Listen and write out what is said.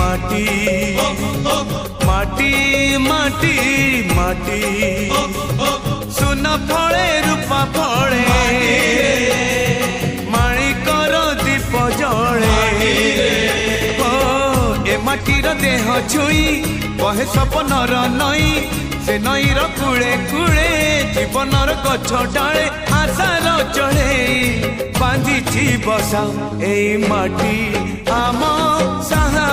माटी माटी माटी माटी सुन फले रूपा फले माणिकर दीप जले ए माटीर देह छुई कहे सपनर नई से नईर कूले कूले जीवनर गछ डाले आशार चढ़े बांधी बसा ए माटी आम साहा